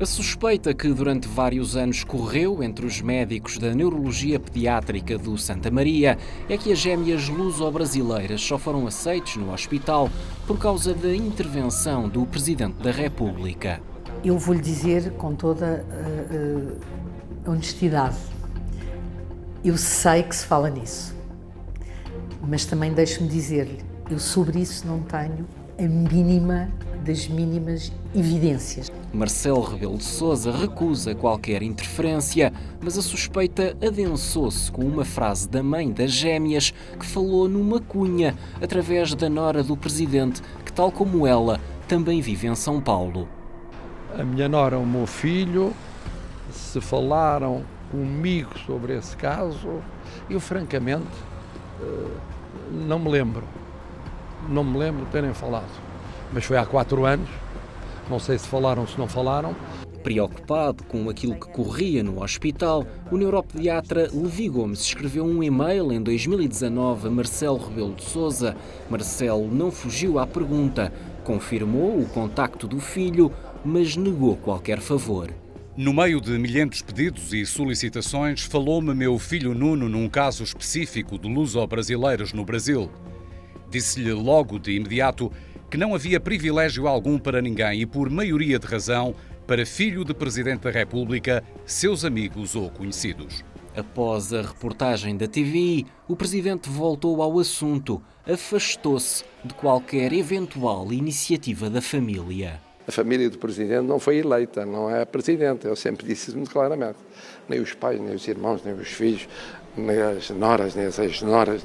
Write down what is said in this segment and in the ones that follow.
A suspeita que durante vários anos correu entre os médicos da Neurologia Pediátrica do Santa Maria é que as gêmeas luso-brasileiras só foram aceites no hospital por causa da intervenção do Presidente da República. Eu vou-lhe dizer com toda a honestidade, eu sei que se fala nisso, mas também deixe-me dizer-lhe, eu sobre isso não tenho a mínima das mínimas evidências. Marcelo Rebelo de Sousa recusa qualquer interferência, mas a suspeita adensou-se com uma frase da mãe das gêmeas que falou numa cunha através da nora do Presidente, que, tal como ela, também vive em São Paulo. A minha nora, o meu filho, se falaram comigo sobre esse caso, eu francamente não me lembro de terem falado, mas foi há 4 anos, não sei se falaram, se não falaram. Preocupado com aquilo que corria no hospital, o neuropediatra Levi Gomes escreveu um e-mail em 2019 a Marcelo Rebelo de Sousa. Marcelo não fugiu à pergunta, confirmou o contacto do filho, mas negou qualquer favor. No meio de milhentos pedidos e solicitações, falou-me meu filho Nuno num caso específico de luso-brasileiros no Brasil. Disse-lhe logo de imediato que não havia privilégio algum para ninguém e, por maioria de razão, para filho de Presidente da República, seus amigos ou conhecidos. Após a reportagem da TVI, o Presidente voltou ao assunto, afastou-se de qualquer eventual iniciativa da família. A família do Presidente não foi eleita, não é Presidente, eu sempre disse isso muito claramente. Nem os pais, nem os irmãos, nem os filhos, nem as noras, nem as ex-noras,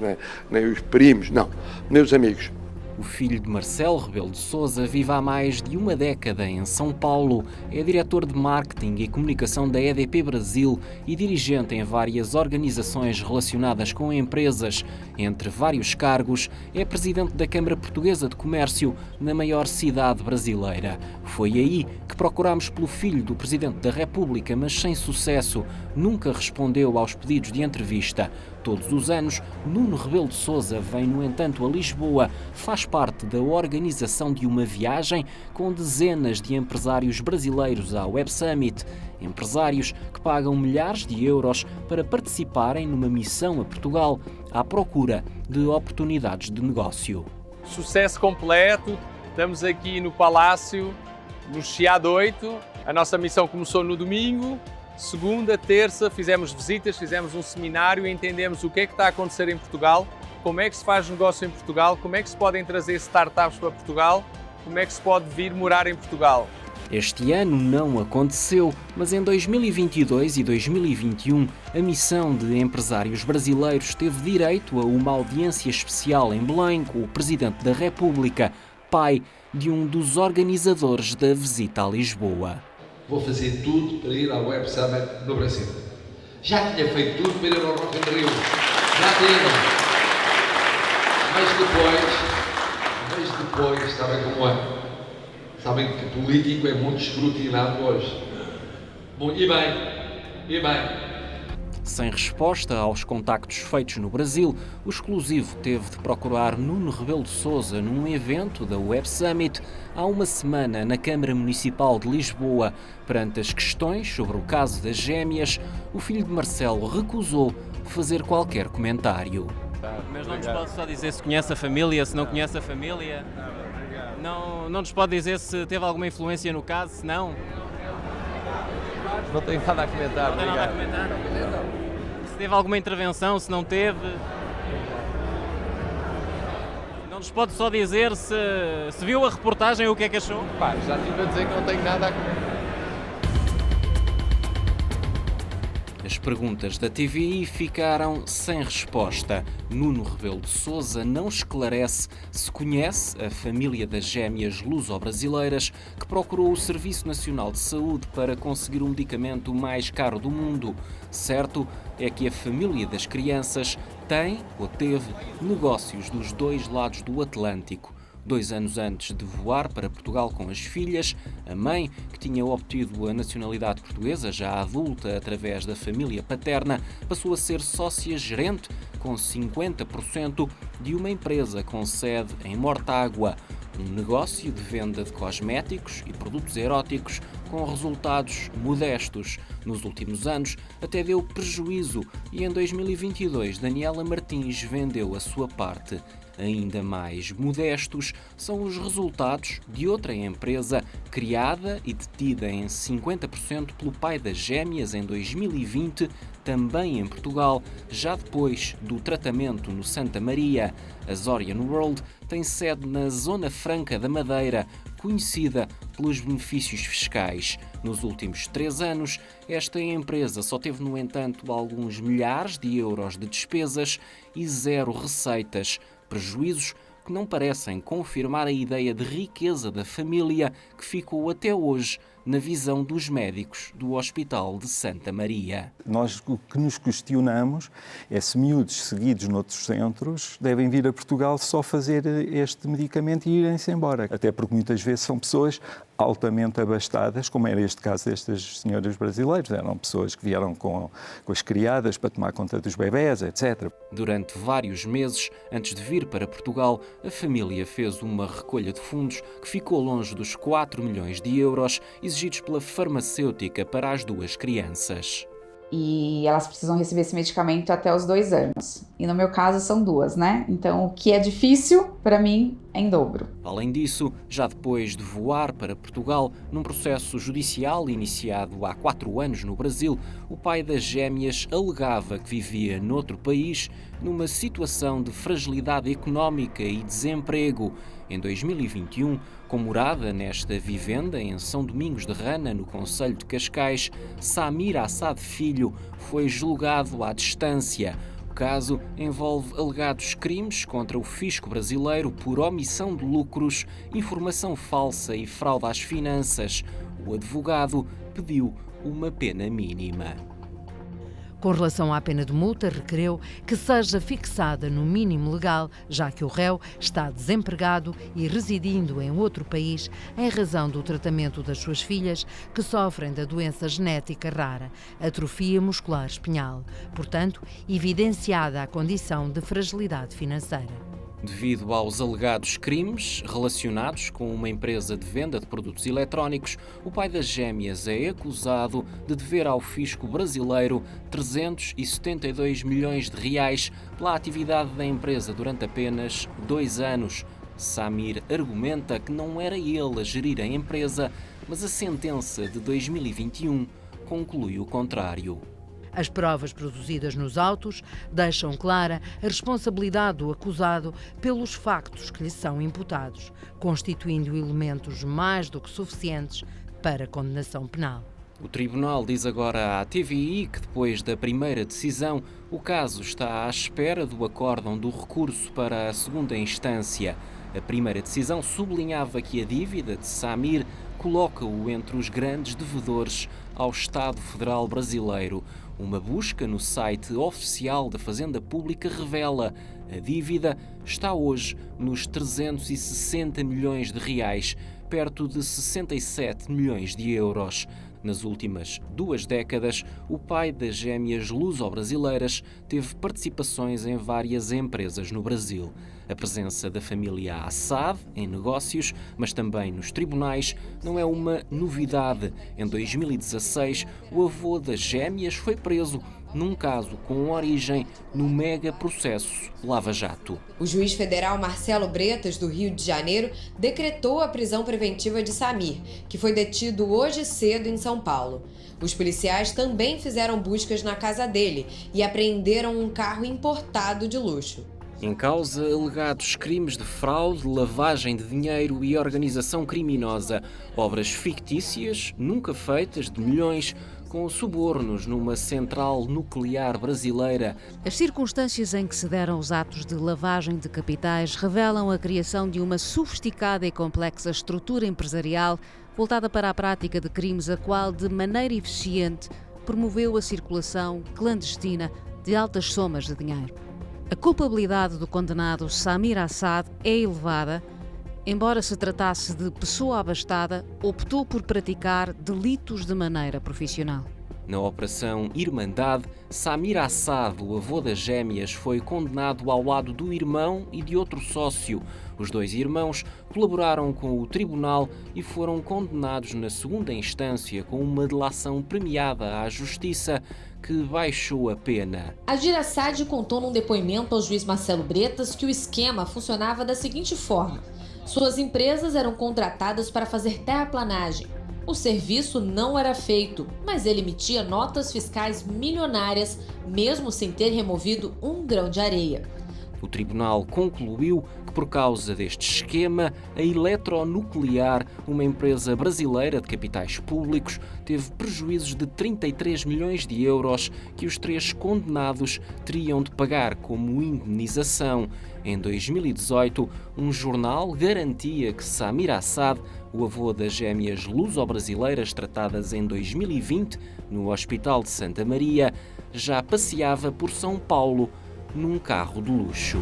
nem os primos, não, nem os amigos. O filho de Marcelo Rebelo de Sousa vive há mais de uma década em São Paulo. É diretor de marketing e comunicação da EDP Brasil e dirigente em várias organizações relacionadas com empresas. Entre vários cargos, é presidente da Câmara Portuguesa de Comércio na maior cidade brasileira. Foi aí que procurámos pelo filho do Presidente da República, mas sem sucesso. Nunca respondeu aos pedidos de entrevista. Todos os anos, Nuno Rebelo de Sousa vem, no entanto, a Lisboa. Faz parte da organização de uma viagem com dezenas de empresários brasileiros à Web Summit. Empresários que pagam milhares de euros para participarem numa missão a Portugal à procura de oportunidades de negócio. Sucesso completo, estamos aqui no Palácio, no Chiado 8. A nossa missão começou no domingo. Segunda, terça, fizemos visitas, fizemos um seminário e entendemos o que é que está a acontecer em Portugal, como é que se faz negócio em Portugal, como é que se podem trazer startups para Portugal, como é que se pode vir morar em Portugal. Este ano não aconteceu, mas em 2022 e 2021 a missão de empresários brasileiros teve direito a uma audiência especial em Belém com o Presidente da República, pai de um dos organizadores da visita a Lisboa. Vou fazer tudo para ir ao Web Summit no Brasil. Já tinha feito tudo para ir ao Rock in Rio. Já tinha. Mas depois, sabem como é? Sabem que político é muito escrutinado hoje. Bom, e bem. Sem resposta aos contactos feitos no Brasil, o exclusivo teve de procurar Nuno Rebelo de Sousa num evento da Web Summit há uma semana na Câmara Municipal de Lisboa. Perante as questões sobre o caso das gêmeas, o filho de Marcelo recusou fazer qualquer comentário. Mas não nos pode só dizer se conhece a família, se não conhece a família? Não nos pode dizer se teve alguma influência no caso, se não? Não tenho nada a comentar. Não tem nada a comentar? Se teve alguma intervenção, se não teve? Não nos pode só dizer se viu a reportagem ou o que é que achou? Pá, já estive a dizer que não tenho nada a comentar. As perguntas da TVI ficaram sem resposta. Nuno Rebelo de Sousa não esclarece se conhece a família das gêmeas luso-brasileiras que procurou o Serviço Nacional de Saúde para conseguir o medicamento mais caro do mundo. Certo é que a família das crianças tem ou teve negócios dos dois lados do Atlântico. 2 anos antes de voar para Portugal com as filhas, a mãe, que tinha obtido a nacionalidade portuguesa já adulta através da família paterna, passou a ser sócia-gerente com 50% de uma empresa com sede em Mortágua, um negócio de venda de cosméticos e produtos eróticos com resultados modestos. Nos últimos anos, até deu prejuízo e em 2022 Daniela Martins vendeu a sua parte. Ainda mais modestos são os resultados de outra empresa criada e detida em 50% pelo pai das gêmeas em 2020, também em Portugal, já depois do tratamento no Santa Maria. A Zorian World tem sede na Zona Franca da Madeira, conhecida pelos benefícios fiscais. Nos últimos 3 anos, esta empresa só teve, no entanto, alguns milhares de euros de despesas e 0 receitas. Prejuízos que não parecem confirmar a ideia de riqueza da família que ficou até hoje na visão dos médicos do Hospital de Santa Maria. Nós o que nos questionamos é se miúdos seguidos noutros centros devem vir a Portugal só fazer este medicamento e irem-se embora. Até porque muitas vezes são pessoas altamente abastadas, como era este caso destas senhoras brasileiras. Eram pessoas que vieram com as criadas para tomar conta dos bebés, etc. Durante vários meses, antes de vir para Portugal, a família fez uma recolha de fundos que ficou longe dos 4 milhões de euros exigidos pela farmacêutica para as 2 crianças. E elas precisam receber esse medicamento até os 2 anos. E no meu caso são 2, né? Então o que é difícil, para mim, é em dobro. Além disso, já depois de voar para Portugal, num processo judicial iniciado há 4 anos no Brasil, o pai das gêmeas alegava que vivia noutro país numa situação de fragilidade económica e desemprego. Em 2021, com morada nesta vivenda em São Domingos de Rana, no concelho de Cascais, Samir Assad Filho foi julgado à distância. O caso envolve alegados crimes contra o fisco brasileiro por omissão de lucros, informação falsa e fraude às finanças. O advogado pediu uma pena mínima. Com relação à pena de multa, requereu que seja fixada no mínimo legal, já que o réu está desempregado e residindo em outro país em razão do tratamento das suas filhas, que sofrem da doença genética rara, atrofia muscular espinhal, portanto, evidenciada a condição de fragilidade financeira. Devido aos alegados crimes relacionados com uma empresa de venda de produtos eletrónicos, o pai das gêmeas é acusado de dever ao fisco brasileiro 372 milhões de reais pela atividade da empresa durante apenas 2 anos. Samir argumenta que não era ele a gerir a empresa, mas a sentença de 2021 conclui o contrário. As provas produzidas nos autos deixam clara a responsabilidade do acusado pelos factos que lhe são imputados, constituindo elementos mais do que suficientes para condenação penal. O tribunal diz agora à TVI que, depois da primeira decisão, o caso está à espera do acórdão do recurso para a segunda instância. A primeira decisão sublinhava que a dívida de Samir coloca-o entre os grandes devedores ao Estado Federal Brasileiro. Uma busca no site oficial da Fazenda Pública revela a dívida está hoje nos 360 milhões de reais, perto de 67 milhões de euros. Nas últimas 2 décadas, o pai das gêmeas luso-brasileiras teve participações em várias empresas no Brasil. A presença da família Assad em negócios, mas também nos tribunais, não é uma novidade. Em 2016, o avô das gêmeas foi preso num caso com origem no mega processo Lava Jato. O juiz federal Marcelo Bretas, do Rio de Janeiro, decretou a prisão preventiva de Samir, que foi detido hoje cedo em São Paulo. Os policiais também fizeram buscas na casa dele e apreenderam um carro importado de luxo. Em causa, alegados crimes de fraude, lavagem de dinheiro e organização criminosa, obras fictícias, nunca feitas, de milhões, com subornos numa central nuclear brasileira. As circunstâncias em que se deram os atos de lavagem de capitais revelam a criação de uma sofisticada e complexa estrutura empresarial voltada para a prática de crimes, a qual, de maneira eficiente, promoveu a circulação clandestina de altas somas de dinheiro. A culpabilidade do condenado Samir Assad é elevada. Embora se tratasse de pessoa abastada, optou por praticar delitos de maneira profissional. Na Operação Irmandade, Samir Assad, o avô das gêmeas, foi condenado ao lado do irmão e de outro sócio. Os 2 irmãos colaboraram com o tribunal e foram condenados na segunda instância com uma delação premiada à Justiça, que baixou a pena. Adir Assad contou num depoimento ao juiz Marcelo Bretas que o esquema funcionava da seguinte forma: suas empresas eram contratadas para fazer terraplanagem. O serviço não era feito, mas ele emitia notas fiscais milionárias, mesmo sem ter removido um grão de areia. O tribunal concluiu que, por causa deste esquema, a Eletronuclear, uma empresa brasileira de capitais públicos, teve prejuízos de 33 milhões de euros que os 3 condenados teriam de pagar como indenização. Em 2018, um jornal garantia que Samir Assad, o avô das gêmeas luso-brasileiras tratadas em 2020 no Hospital de Santa Maria, já passeava por São Paulo num carro de luxo.